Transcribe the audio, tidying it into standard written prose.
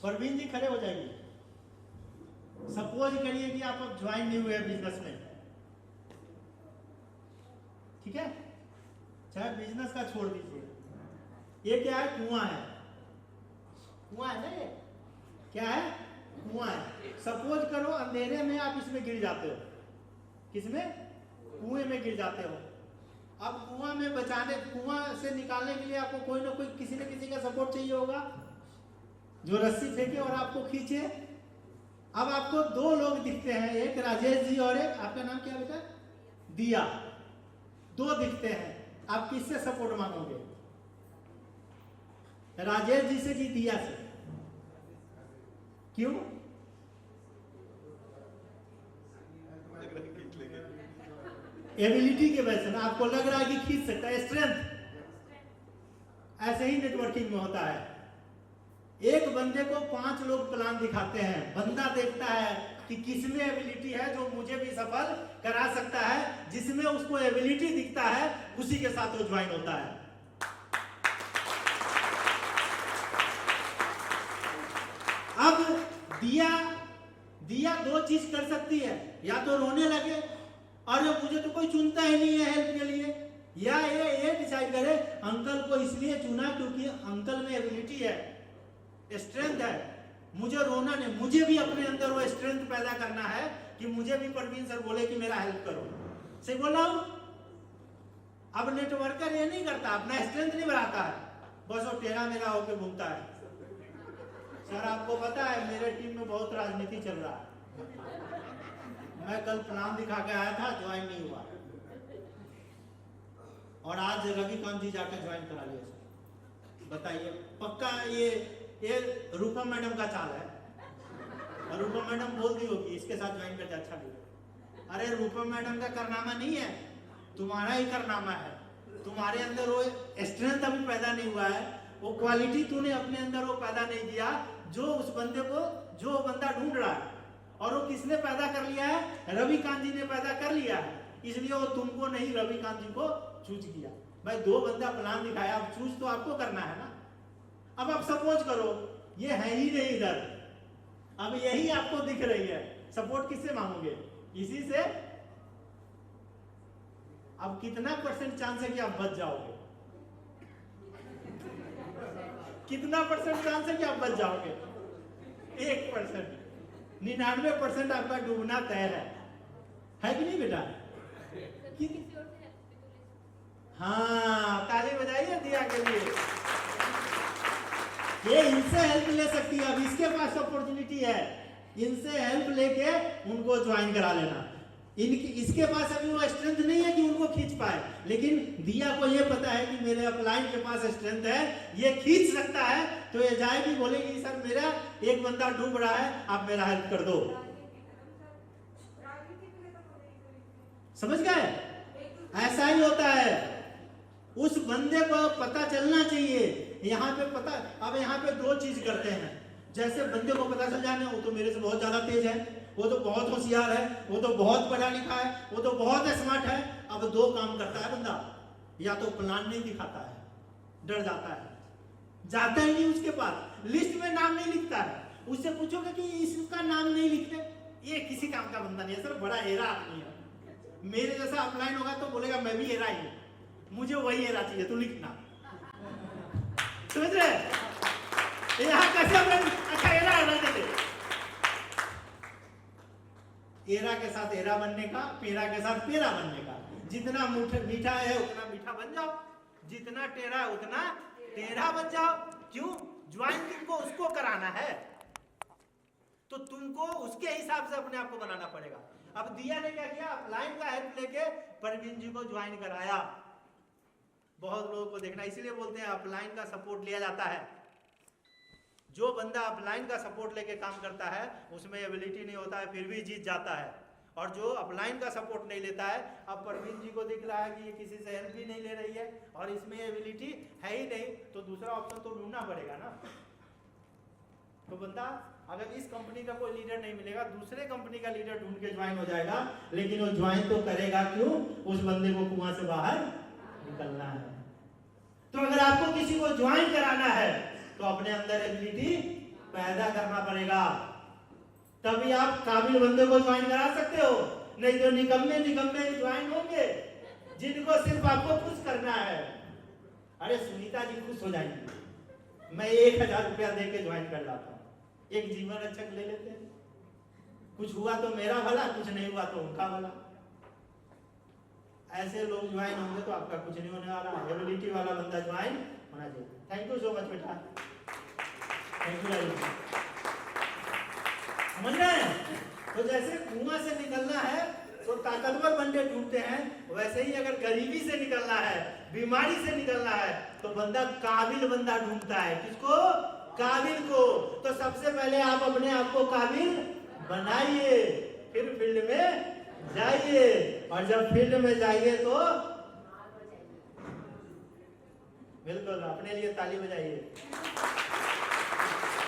परवीन जी खड़े हो जाइए। सपोज करिए कि आप अब ज्वाइन नहीं हुए बिजनेस में, ठीक है, चाहे बिजनेस का छोड़ दीजिए, ये क्या है, कुआं है, कुआं है ना, ये क्या है, कुआं है। सपोज करो अंधेरे में आप इसमें गिर जाते हो, किसमें, कुएं में गिर जाते हो। अब कुआं में बचाने, कुआं से निकालने के लिए आपको कोई ना कोई किसी न किसी का सपोर्ट चाहिए होगा, जो रस्सी फेंके और आपको खींचे। अब आपको दो लोग दिखते हैं, एक राजेश जी और एक, आपका नाम क्या बेटा, दिया, दो दिखते हैं, आप किससे सपोर्ट मांगोगे, राजेश जी से कि दिया से? क्यों? एबिलिटी के वजह से ना, आपको लग रहा है कि खींच सकता है, स्ट्रेंथ। ऐसे ही नेटवर्किंग में होता है, एक बंदे को 5 लोग प्लान दिखाते हैं, बंदा देखता है कि किसमें एबिलिटी है जो मुझे भी सफल करा सकता है, जिसमें उसको एबिलिटी दिखता है उसी के साथ वो ज्वाइन होता है। अब दिया दो चीज कर सकती है, या तो रोने लगे अरे मुझे तो कोई चुनता ही नहीं है हेल्प के लिए, या ये डिसाइड करे अंकल को इसलिए चुना क्योंकि अंकल में एबिलिटी है, स्ट्रेंथ है, मुझे रोना नहीं, मुझे भी अपने अंदर वो स्ट्रेंथ पैदा करना है कि मुझे भी परवीन सर बोले कि मेरा हेल्प करो। सही बोल रहा हूं? अब नेटवर्कर ये नहीं करता, अपना स्ट्रेंथ नहीं बढ़ाता है, बस वो टेढ़ा मेढ़ा होकर घूमता है। सर आपको पता है मेरे टीम में बहुत राजनीति चल रहा है, मैं कल प्लान दिखा के आया था, ज्वाइन नहीं हुआ, और आज रविकांत जी जाके ज्वाइन करा लिया। बताइए, पक्का ये रूपा मैडम का चाल है, और रूपा मैडम बोल दी होगी इसके साथ ज्वाइन करके अच्छा नहीं। अरे रूपा मैडम का कारनामा नहीं है, तुम्हारा ही कारनामा है, तुम्हारे अंदर वो स्ट्रेंथ अभी पैदा नहीं हुआ है, वो क्वालिटी तूने अपने अंदर वो पैदा नहीं किया जो उस बंदे को, जो बंदा ढूंढ रहा है, और वो किसने पैदा कर लिया है, रविकांत जी ने पैदा कर लिया है, इसलिए वो तुमको नहीं रविकांत जी को चूज किया। भाई दो बंदा प्लान दिखाया, अब चूज तो आपको करना है ना। अब आप सपोज करो ये है ही नहीं इधर, अब यही आपको दिख रही है, सपोर्ट किससे मांगोगे, इसी से। अब कितना % चांस है कि आप बच जाओगे, कितना % चांस है कि आप बच जाओगे, 1%। 99% आपका डूबना तय है कि नहीं बेटा? हाँ, ताली बजाइए दिया के लिए। ये इनसे हेल्प ले सकती है, अब इसके पास अपॉर्चुनिटी है, इनसे हेल्प लेके उनको ज्वाइन करा लेना। इसके पास अभी वो स्ट्रेंथ नहीं है कि उनको खींच पाए, लेकिन दिया को ये पता है कि मेरे अपलाइन के पास स्ट्रेंथ है, ये खींच सकता है, तो ये जाएगी बोलेगी सर मेरा एक बंदा डूब रहा है, आप मेरा हेल्प कर दो। समझ गए? ऐसा ही होता है, उस बंदे को पता चलना चाहिए। यहाँ पे पता, अब यहाँ पे दो चीज करते हैं, जैसे बंदे को पता चल जाने वो तो मेरे से बहुत ज्यादा तेज है, वो तो बहुत होशियार है, वो तो बहुत पढ़ा लिखा है, वो तो बहुत स्मार्ट है। अब दो काम करता है बंदा, या तो प्लान नहीं दिखाता है, डर जाता है, जाता ही नहीं उसके पास, लिस्ट में नाम नहीं लिखता है, उससे पूछोगे कि इसका नाम नहीं लिखते, ये किसी काम का बंदा नहीं है सर, बड़ा एरा आदमी है, मेरे जैसा अपलाइन होगा तो बोलेगा मैं भी एरा ही हूं, मुझे वही एरा चाहिए, तू लिखना। समझ रहे? यहाँ कैसे अच्छा एरा रहने दे, एरा के साथ एरा बनने का, पेरा के साथ पेरा बनने का। जितना मीठा है उतना मीठा बन जाओ, जितना टेढ़ा है उतना टेढ़ा बन जाओ। क्यों? ज्वाइन तुमको उसको कराना है, तो तुमको उसके हिसाब से अपने आप को बनाना पड़ेगा। अब दिया ने क्या किया, अपलाइन का हेल्प लेके परवीन जी को ज्वाइन कराया। बहुत लोगों को देखना, इसीलिए बोलते हैं अपलाइन का सपोर्ट लिया जाता है। जो बंदा अपलाइन का सपोर्ट लेके काम करता है उसमें एबिलिटी नहीं होता है, फिर भी जीत जाता है। और जो अपलाइन का सपोर्ट नहीं लेता है, अब परवीन जी को दिख रहा है कि ये किसी से हेल्प भी नहीं ले रही है और इसमें एबिलिटी है ही नहीं, तो दूसरा ऑप्शन तो ढूंढना पड़ेगा ना। तो बंदा अगर इस कंपनी का कोई लीडर नहीं मिलेगा, दूसरे कंपनी का लीडर ढूंढ के ज्वाइन हो जाएगा, लेकिन वो ज्वाइन तो करेगा क्यों? उस बंदे को कुआं से बाहर निकलना है। तो अगर आपको किसी को ज्वाइन कराना है तो अपने अंदर एबिलिटी पैदा करना पड़ेगा, तभी आप काबिल बंदे को ज्वाइन करा सकते हो। नहीं तो निकम्मे निकम्मे ज्वाइन होंगे जिनको सिर्फ आपको खुश करना है। अरे सुनीता जी खुश हो जाएंगी, मैं 1000 रुपया दे के ज्वाइन कर लाता हूँ, एक जीवन रक्षक ले लेते हैं, कुछ हुआ तो मेरा भला, कुछ नहीं हुआ तो उनका भला। ऐसे लोग ज्वाइन होंगे तो आपका कुछ नहीं होने वाला। एबिलिटी वाला बंदा ज्वाइन होना चाहिए। थैंक यू सो मच बेटा, थैंक यू वेरी मच। समझ रहे हैं? तो जैसे कुआं से निकलना है तो ताकतवर बंदे ढूंढते हैं, वैसे ही अगर गरीबी से निकलना है, बीमारी से निकलना है, तो बंदा काबिल बंदा ढूंढता है। किसको? काबिल को। तो सबसे पहले आप अपने आप को काबिल बनाइए, फिर फील्ड में जाइए, और जब फील्ड में जाइए तो बिल्कुल अपने लिए ताली बजाइए।